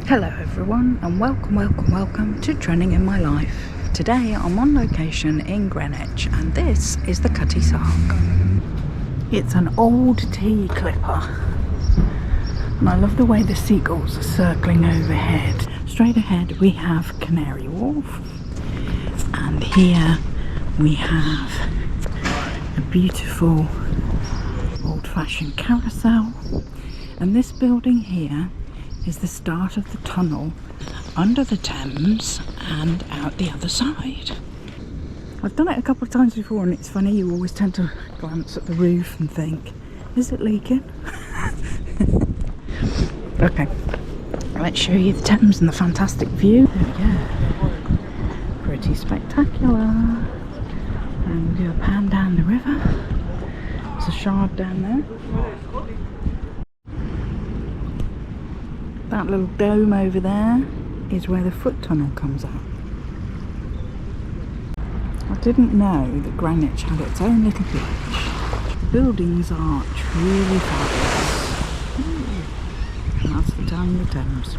Hello everyone, and welcome to Trending in My Life. Today I'm on location in Greenwich, and this is the Cutty Sark. It's an old tea clipper, and I love the way the seagulls are circling overhead. Straight ahead we have Canary Wharf, and here we have a beautiful old-fashioned carousel, and this building here is the start of the tunnel under the Thames and out the other side. I've done it a couple of times before, and it's funny, you always tend to glance at the roof and think, is it leaking? Okay, let's show you the Thames and the fantastic view. There we go. Pretty spectacular. And we'll do a pan down the river. There's a shard down there. That little dome over there is where the foot tunnel comes out. I didn't know that Greenwich had its own little village. The buildings are truly fabulous. And that's the town of the Thames.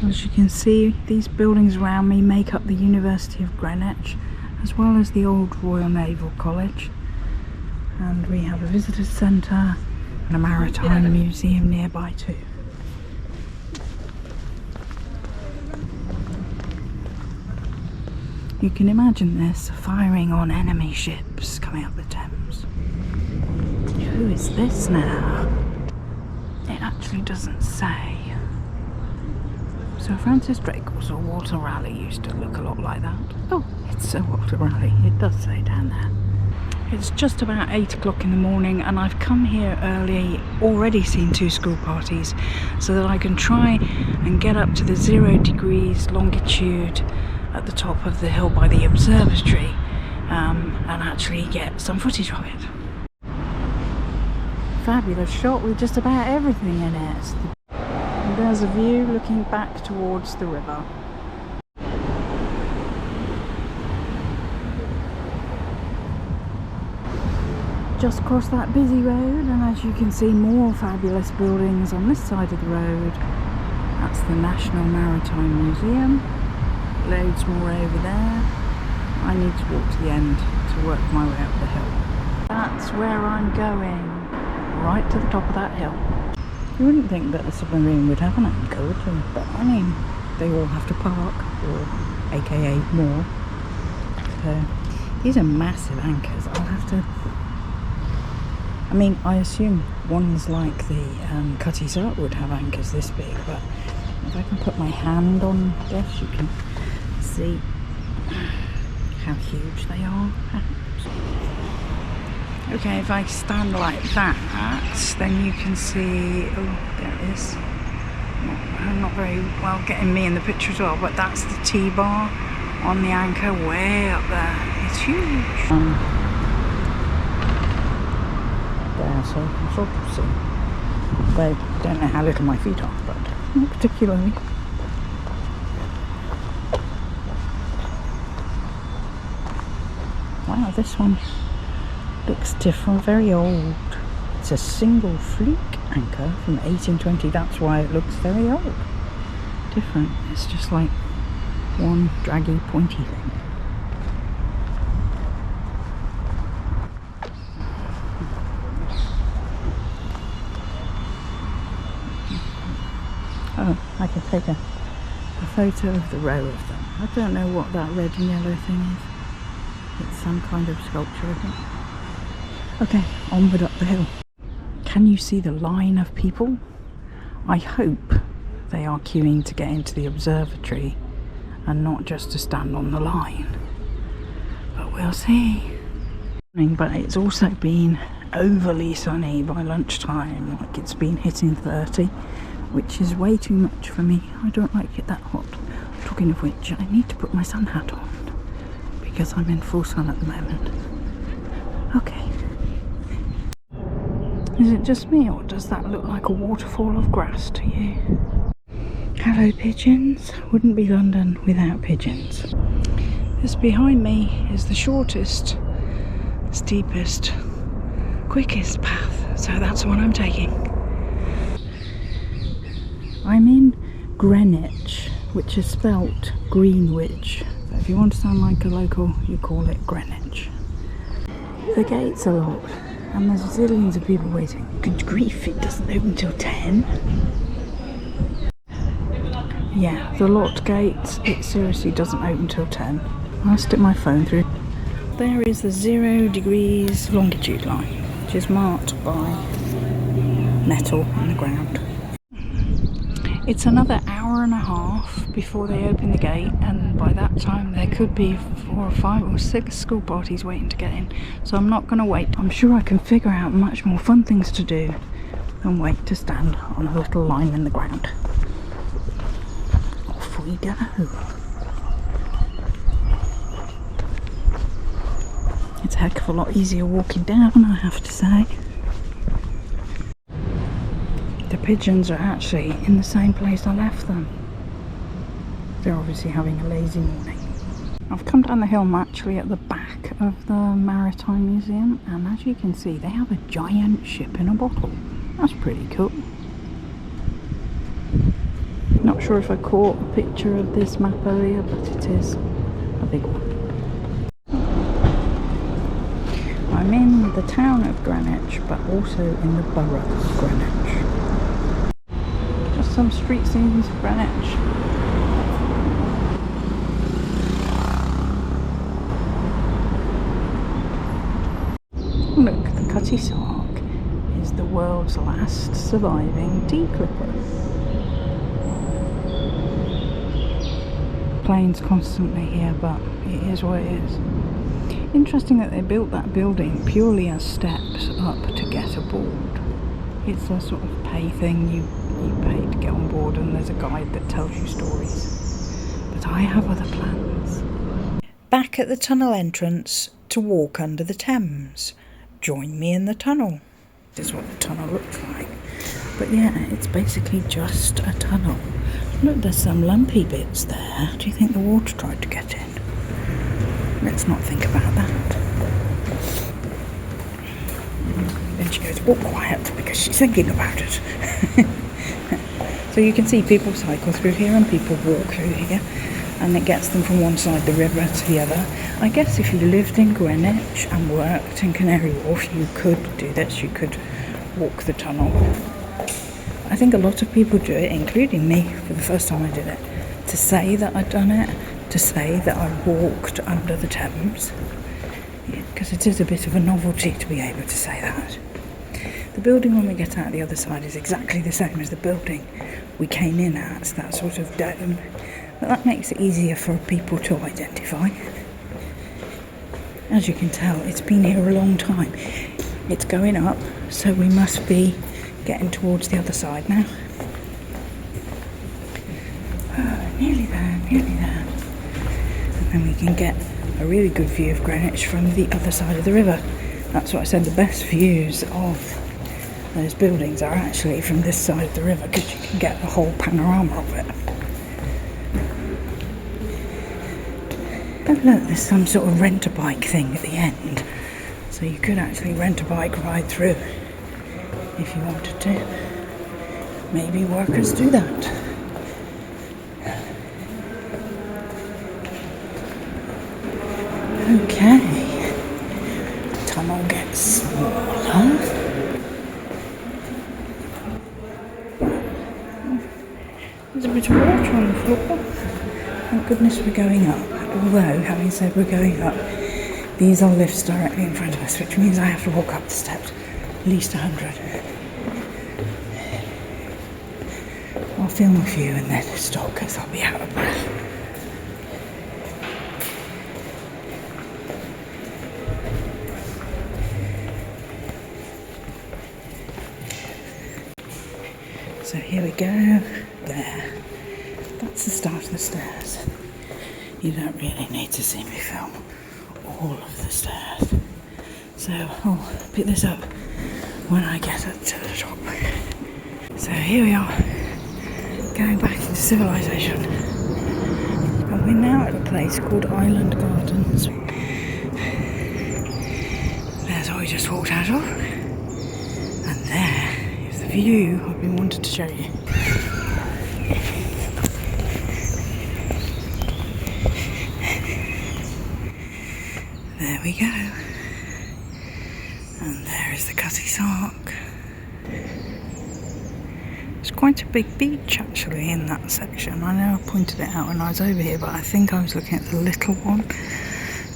As you can see, these buildings around me make up the University of Greenwich, as well as the old Royal Naval College. And we have a visitors centre and a maritime museum nearby too. You can imagine this, firing on enemy ships coming up the Thames. Who is this now? It actually doesn't say. Sir Francis Drake or Sir Walter Raleigh used to look a lot like that. Oh, it's Sir Walter Raleigh, it does say down there. It's just about 8 o'clock in the morning, and I've come here early, already seen 2 school parties, so that I can try and get up to the 0 degrees longitude at the top of the hill by the observatory, and actually get some footage of it. Fabulous shot with just about everything in it. And there's a view looking back towards the river. Just crossed that busy road, and as you can see, more fabulous buildings on this side of the road. That's the National Maritime Museum. Loads more over there. I need to walk to the end to work my way up the hill. That's where I'm going, right to the top of that hill. You wouldn't think that a submarine would have an anchor, would you? But I mean, they all have to park, or aka more. So these are massive anchors. I'll have to, I mean, I assume ones like the Cutty Sark would have anchors this big, but if I can put my hand on this, you can see how huge they are, perhaps. Okay, if I stand like that, then you can see, oh, there it is. I'm not very well getting me in the picture as well, but that's the T-bar on the anchor way up there. It's huge. There, so you can sort of see. They don't know how little my feet are, but not particularly. Wow, this one looks different, very old. It's a single fluke anchor from 1820, that's why it looks very old. Different, it's just like one draggy, pointy thing. Oh, I can take a photo of the row of them. I don't know what that red and yellow thing is. It's some kind of sculpture, I think. Okay, onward up the hill. Can you see the line of people? I hope they are queuing to get into the observatory and not just to stand on the line. But we'll see. But it's also been overly sunny by lunchtime, like it's been hitting 30, which is way too much for me. I don't like it that hot. Talking of which, I need to put my sun hat on, because I'm in full sun at the moment. Okay. Is it just me, or does that look like a waterfall of grass to you? Hello pigeons. Wouldn't be London without pigeons. This behind me is the shortest, steepest, quickest path, so that's the one I'm taking. I'm in Greenwich, which is spelt Greenwich. So if you want to sound like a local, you call it Greenwich. The gate's are locked and there's zillions of people waiting. Good grief, it doesn't open till 10. Yeah, the locked gates, it seriously doesn't open till 10. I'll stick my phone through. There is the 0 degrees longitude line, which is marked by metal in the ground. It's another hour and a half before they open the gate, and by that time there could be 4 or 5 or 6 school parties waiting to get in. So I'm not going to wait. I'm sure I can figure out much more fun things to do than wait to stand on a little line in the ground. Off we go. It's a heck of a lot easier walking down, I have to say. The pigeons are actually in the same place I left them. They're obviously having a lazy morning. I've come down the hill. I'm actually at the back of the Maritime Museum, and as you can see they have a giant ship in a bottle. That's pretty cool. Not sure if I caught a picture of this map earlier, but it is a big one. I'm in the town of Greenwich, but also in the borough of Greenwich. Just some street scenes of Greenwich. Look, the Cutty Sark is the world's last surviving tea clipper. Planes constantly here, but it is what it is. Interesting that they built that building purely as steps up to get aboard. It's a sort of pay thing, you pay to get on board, and there's a guide that tells you stories. But I have other plans. Back at the tunnel entrance to walk under the Thames. Join me in the tunnel. This is what the tunnel looks like. But yeah, it's basically just a tunnel. Look, there's some lumpy bits there. Do you think the water tried to get in? Let's not think about that. Then she goes, walk quiet, because she's thinking about it. So you can see people cycle through here and people walk through here, and it gets them from one side of the river to the other. I guess if you lived in Greenwich and worked in Canary Wharf, you could do this. You could walk the tunnel. I think a lot of people do it, including me, for the first time I did it, to say that I'd done it, to say that I walked under the Thames, because it is a bit of a novelty to be able to say that. The building when we get out the other side is exactly the same as the building we came in at, that sort of dome, but that makes it easier for people to identify. As you can tell, it's been here a long time. It's going up, so we must be getting towards the other side now. Nearly there, nearly there. And then we can get a really good view of Greenwich from the other side of the river. That's what I said, the best views of those buildings are actually from this side of the river, because you can get the whole panorama of it. And look, there's some sort of rent-a-bike thing at the end. So you could actually rent a bike ride through if you wanted to. Maybe workers do that. Okay. The tunnel gets smaller. There's a bit of water on the floor. Thank goodness we're going up. Although, having said we're going up, these are lifts directly in front of us, which means I have to walk up the steps at least 100. I'll film a few and then stop because I'll be out of breath. So here we go, there. That's the start of the stairs. You don't really need to see me film all of the stairs. So I'll pick this up when I get up to the top. So here we are, going back into civilization. And we're now at a place called Island Gardens. There's what we just walked out of. And there is the view I've been wanting to show you. There we go. And there is the Cutty Sark. It's quite a big beach actually in that section. I know I pointed it out when I was over here, but I think I was looking at the little one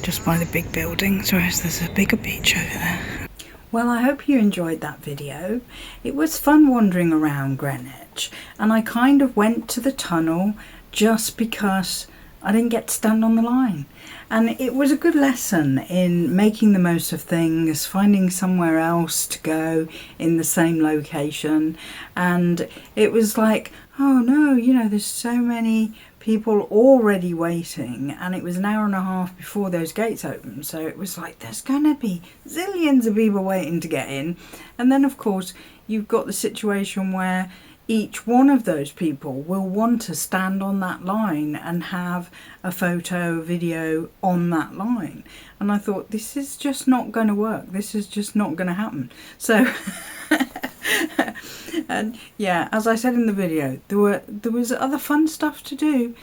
just by the big buildings, whereas there's a bigger beach over there. Well, I hope you enjoyed that video. It was fun wandering around Greenwich, and I kind of went to the tunnel just because I didn't get to stand on the line. And it was a good lesson in making the most of things, finding somewhere else to go in the same location. And it was like, oh no, you know, there's so many people already waiting, and it was an hour and a half before those gates opened. So it was like, there's going to be zillions of people waiting to get in. And then, of course, you've got the situation where each one of those people will want to stand on that line and have a photo, video on that line. And I thought, this is just not going to work. This is just not going to happen. So, and yeah, as I said in the video, there was other fun stuff to do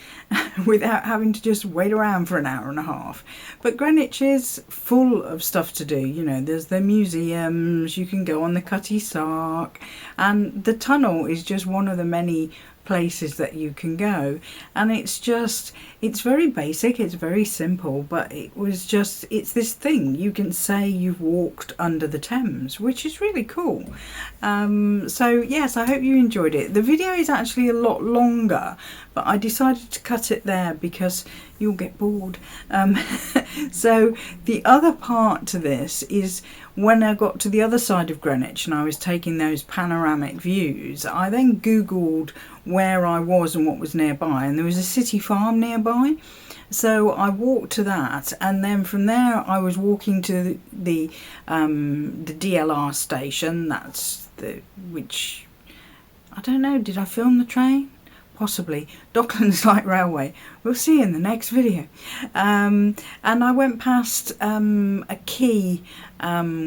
without having to just wait around for an hour and a half. But Greenwich is full of stuff to do. You know, there's the museums, you can go on the Cutty Sark, and the tunnel is just one of the many places that you can go. And it's very basic, it's very simple, but it's this thing you can say you've walked under the Thames, which is really cool. So yes, I hope you enjoyed it. The video is actually a lot longer, but I decided to cut it there because you'll get bored. So the other part to this is when I got to the other side of Greenwich and I was taking those panoramic views, I then Googled where I was and what was nearby, and there was a city farm nearby. So I walked to that, and then from there I was walking to the DLR station. That's which, I don't know, did I film the train? Possibly. Docklands Light Railway. We'll see in the next video. And I went past a quay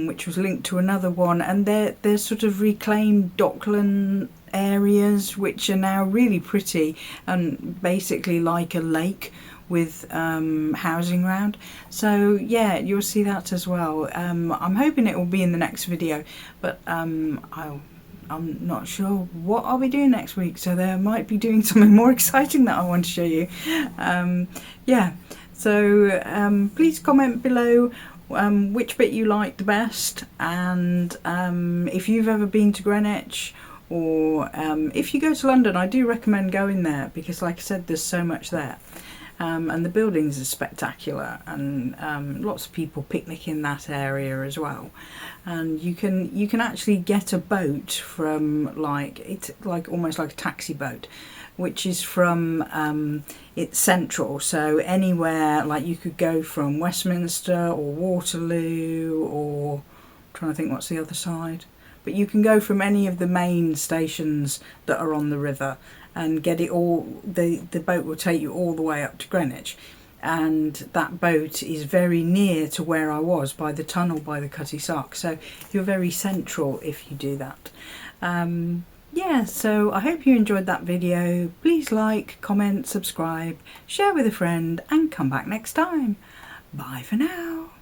which was linked to another one, and they're sort of reclaimed dockland areas which are now really pretty and basically like a lake with housing around. So yeah, you'll see that as well. I'm hoping it will be in the next video, but I'm not sure what I'll be doing next week, so there might be doing something more exciting that I want to show you. Yeah, so please comment below which bit you liked the best, and if you've ever been to Greenwich, or if you go to London, I do recommend going there because, like I said, there's so much there. And the buildings are spectacular, and lots of people picnic in that area as well. And you can actually get a boat from, it's like almost like a taxi boat, which is from it's central. So anywhere, like you could go from Westminster or Waterloo, or I'm trying to think what's the other side. But you can go from any of the main stations that are on the river and get it all. The boat will take you all the way up to Greenwich, and that boat is very near to where I was, by the tunnel, by the Cutty Sark. So you're very central if you do that. Yeah, so I hope you enjoyed that video. Please like, comment, subscribe, share with a friend, and come back next time. Bye for now.